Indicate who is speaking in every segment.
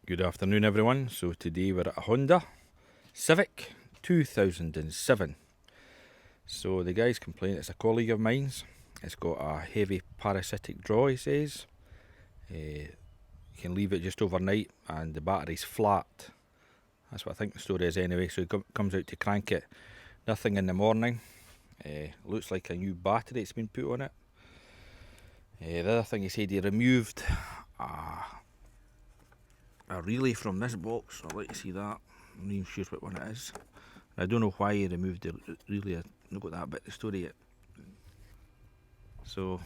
Speaker 1: Good afternoon, everyone. So today we're at a Honda Civic 2007. So the guy's complaining, it's a colleague of mine's. It's got a heavy parasitic draw, he says. You can leave it just overnight and the battery's flat. That's what I think the story is anyway. So he comes out to crank it. Nothing in the morning. Looks like a new battery that's been put on it. The other thing he said, he removed a relay from this box. I'd like to see that. I'm not even sure what one it is. I don't know why he removed the relay. I've not got that bit of the story yet. So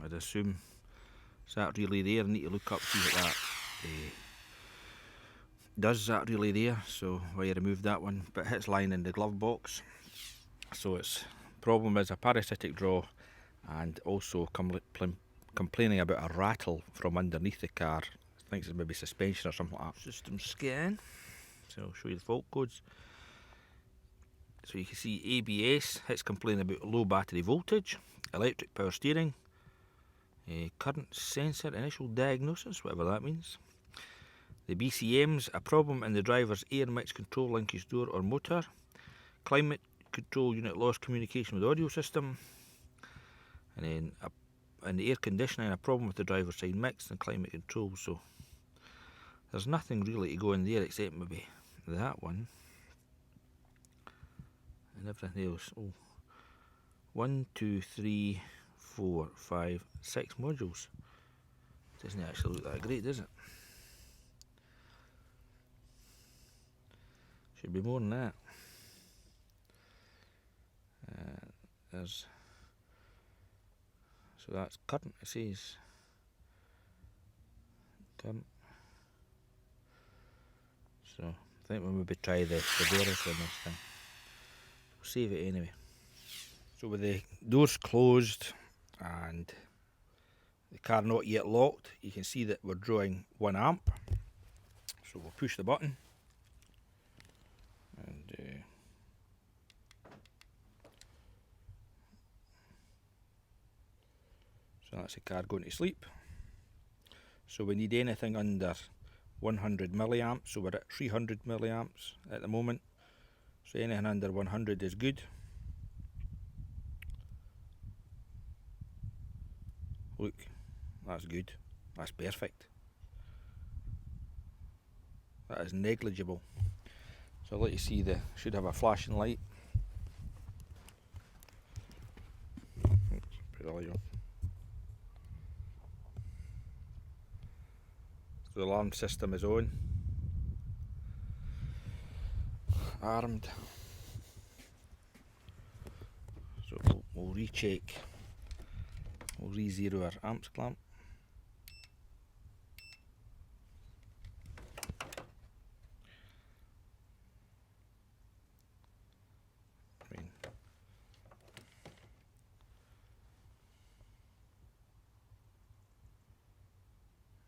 Speaker 1: I'd assume it's that relay there. I need to look up, see what that does, that relay there. So why he removed that one, but it's lying in the glove box. So its problem is a parasitic draw, and also complaining about a rattle from underneath the car. I think it's maybe suspension or something like that. System scan. So I'll show you the fault codes. So you can see ABS, it's complaining about low battery voltage, electric power steering, current sensor, initial diagnosis, whatever that means. The BCMs, a problem in the driver's air mix control linkage door or motor. Climate control unit lost communication with audio system. And then in the air conditioning, a problem with the driver's side mix and climate control. So there's nothing really to go in there except maybe that one. And everything else. Oh, 1, 2, 3, 4, 5, 6 modules. Doesn't actually look that great, does it? Should be more than that. So that's current, it says. Current. So I think we'll maybe try the bearings on this thing. We'll save it anyway. So with the doors closed and the car not yet locked, you can see that we're drawing 1 amp. So we'll push the button. And so that's the car going to sleep. So we need anything under 100 milliamps, so we're at 300 milliamps at the moment. So anything under 100 is good. Look, that's good. That's perfect. That is negligible. So I'll let you see should have a flashing light. Put the light on. So the alarm system is on. Armed. So we'll recheck. We'll re-zero our amps clamp.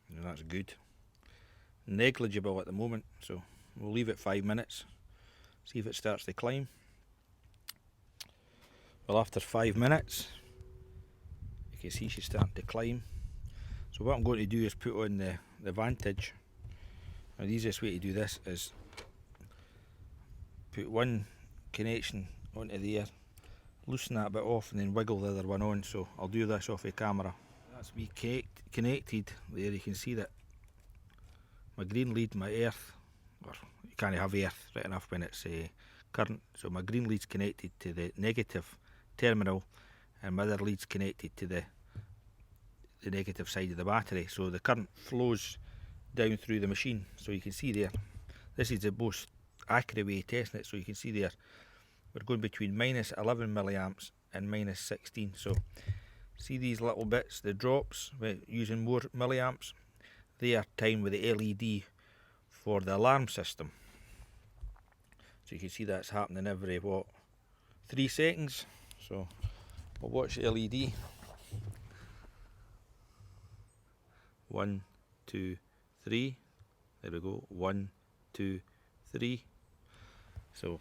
Speaker 1: And that's good. Negligible at the moment, so we'll leave it 5 minutes. See if it starts to climb. Well, after 5 minutes, you can see she's starting to climb. So what I'm going to do is put on the Vantage. Now the easiest way to do this is put one connection onto there, loosen that bit off and then wiggle the other one on. So I'll do this off the camera. That's me connected. There you can see that my green lead, my earth, or you can't have earth right enough when it's current. So my green lead's connected to the negative terminal and my other lead's connected to the negative side of the battery. So the current flows down through the machine. So you can see there, this is the most accurate way of testing it. So you can see there, we're going between minus 11 milliamps and minus 16. So see these little bits, the drops, using more milliamps, they are timed with the LED for the alarm system. So you can see that's happening every 3 seconds. So we'll watch the LED. 1, 2, 3. There we go. 1, 2, 3. So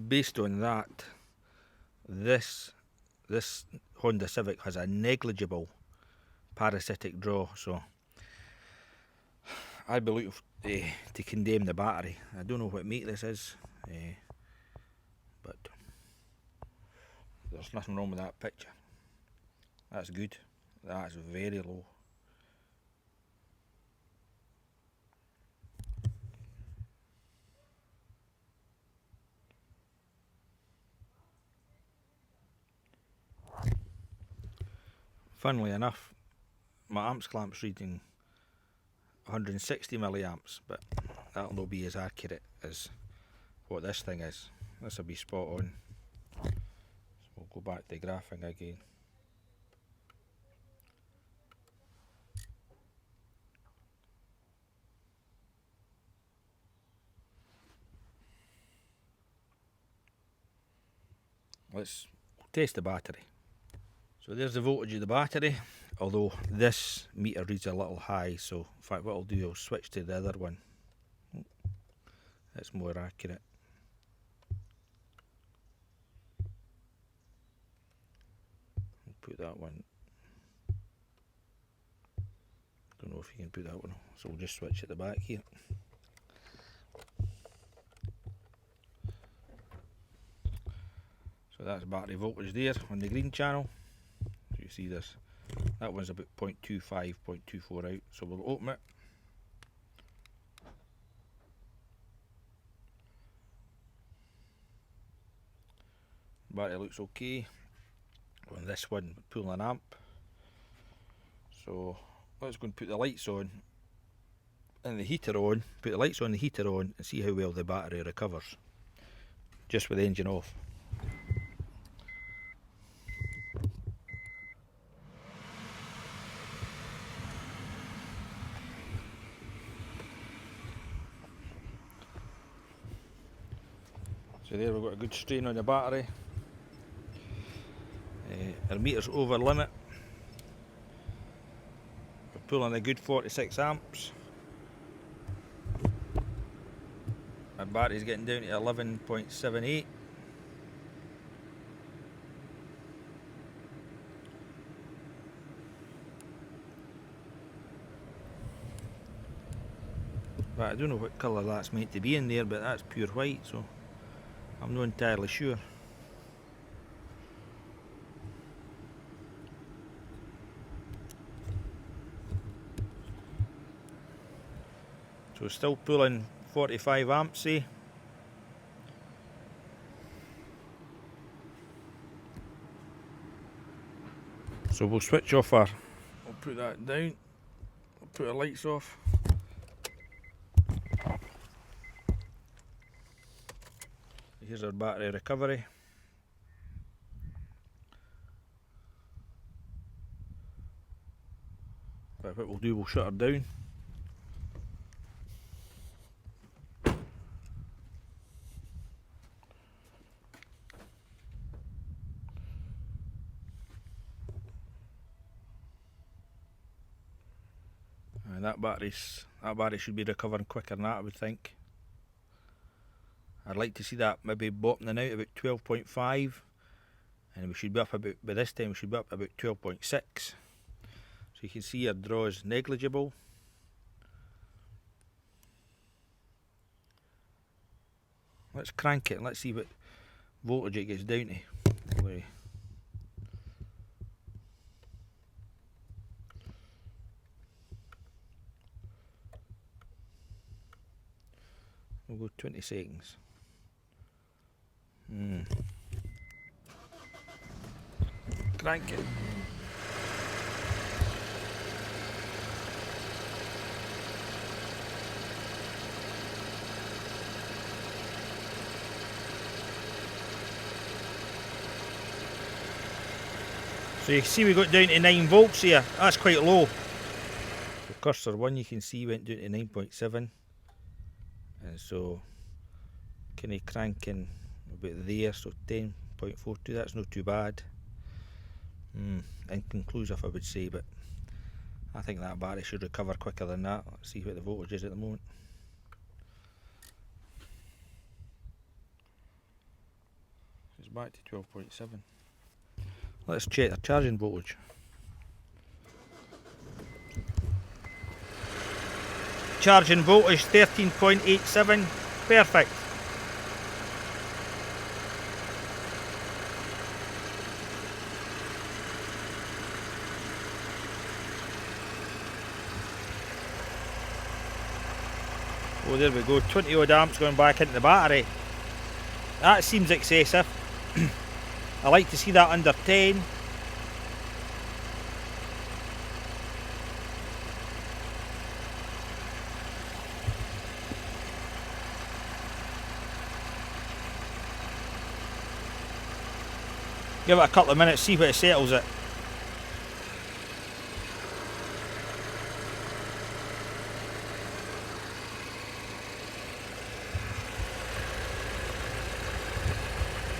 Speaker 1: based on that, this Honda Civic has a negligible parasitic draw, so I'd be looking to condemn the battery. I don't know what make this is, but there's nothing wrong with that picture. That's good. That's very low. Funnily enough, my amps clamp's reading 160 milliamps, but that'll not be as accurate as what this thing is. This will be spot on. So we'll go back to graphing again. Let's test the battery. So there's the voltage of the battery, although this meter reads a little high, so in fact what I'll do, I'll switch to the other one. That's more accurate. I'll put that one. Don't know if you can put that one on, so we'll just switch at the back here. So that's battery voltage there on the green channel. So you see this, that one's about 0.25, 0.24 out, so we'll open it. Battery looks okay. On this one, pulling an amp. So let's go and put the lights on and the heater on. Put the lights on, the heater on, and see how well the battery recovers just with the engine off. So there we've got a good strain on the battery. Our meter's over limit. We're pulling a good 46 amps. Our battery's getting down to 11.78. But I don't know what colour that's meant to be in there, but that's pure white, so I'm not entirely sure. So still pulling 45 amps, eh? So we'll switch off our, we'll put that down, we'll put our lights off. Here's our battery recovery. But what we'll do, we'll shut her down. And that battery should be recovering quicker than that, I would think. I'd like to see that maybe bottoming out about 12.5, and we should be up about, by this time we should be up about 12.6. So you can see our draw is negligible. Let's crank it and let's see what voltage it gets down to. We'll go 20 seconds. Crank it. So you can see we got down to 9 volts here. That's quite low. So cursor 1 you can see went down to 9.7. And so kind of cranking about there, so 10.42, that's not too bad. Inconclusive I would say, but I think that battery should recover quicker than that. Let's see what the voltage is at the moment. It's back to 12.7. Let's check the charging voltage. charging voltage 13.87, perfect. Oh, there we go, 20 odd amps going back into the battery. That seems excessive. I like to see that under 10. Give it a couple of minutes, see what it settles at.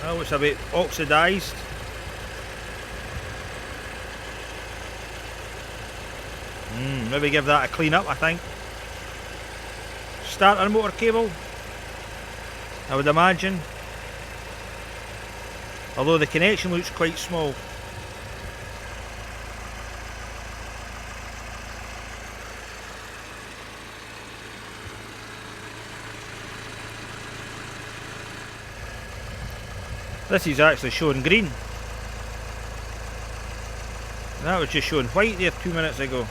Speaker 1: Oh, it's a bit oxidised. Maybe give that a clean up, I think. Starter motor cable, I would imagine. Although the connection looks quite small. This is actually showing green. That was just showing white there 2 minutes ago.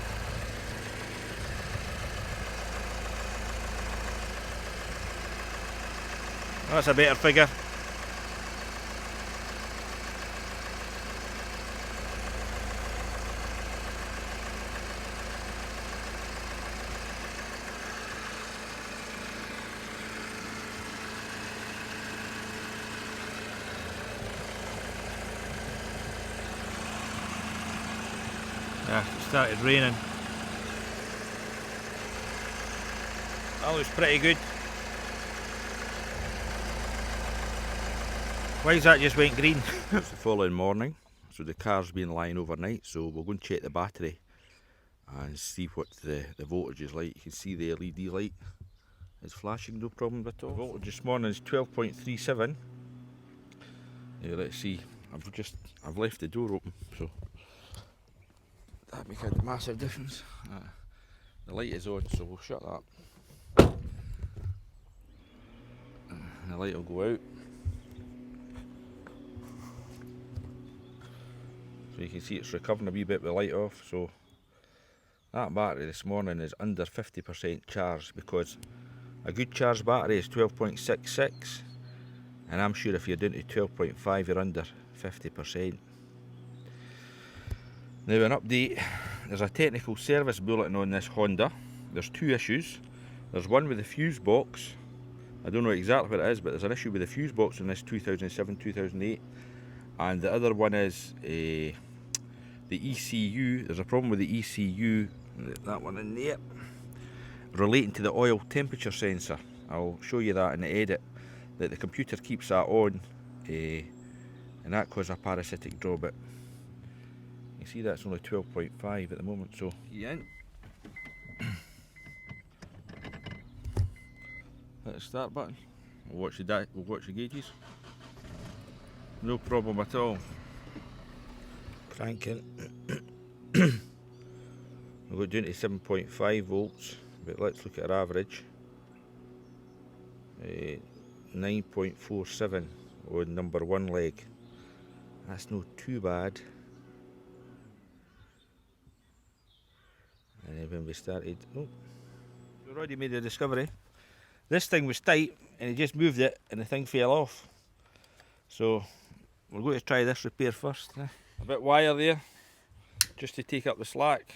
Speaker 1: That's a better figure. Yeah, it started raining. That looks pretty good. Why is that just went green? It's the following morning, so the car's been lying overnight, so we'll go and check the battery and see what the voltage is like. You can see the LED light is flashing, no problem at all. The voltage this morning is 12.37. Yeah, let's see. I've left the door open, so that makes a massive difference. The light is on, so we'll shut that. The light will go out. So you can see it's recovering a wee bit with the light off. So that battery this morning is under 50% charged, because a good charged battery is 12.66, and I'm sure if you're down to 12.5 you're under 50%. Now, an update, there's a technical service bulletin on this Honda. There's two issues. There's one with the fuse box. I don't know exactly what it is, but there's an issue with the fuse box in this 2007-2008. And the other one is the ECU. There's a problem with the ECU, that one in there, relating to the oil temperature sensor. I'll show you that in the edit, that the computer keeps that on, and that causes a parasitic draw. But you see that's only 12.5 at the moment, so yeah. Hit the start button. We'll watch the gauges. No problem at all. Cranking. We'll go down to 7.5 volts, but let's look at our average. 9.47 on number one leg. That's not too bad. And then when we started, oh, we already made a discovery. This thing was tight and he just moved it and the thing fell off. So we're going to try this repair first. A bit wire there, just to take up the slack.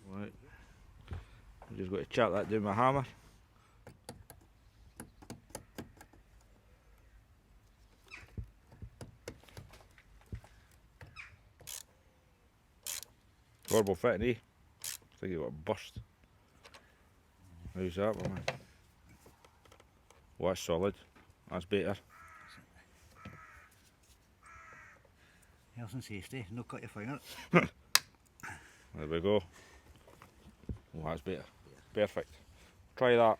Speaker 1: Right, I'm just going to chap that down with a hammer. Horrible fitting, eh? I think it got burst. How's that one, man? Oh, that's solid. That's better.
Speaker 2: Health and safety, no cut your finger.
Speaker 1: There we go. Oh, that's better. Perfect. Try that.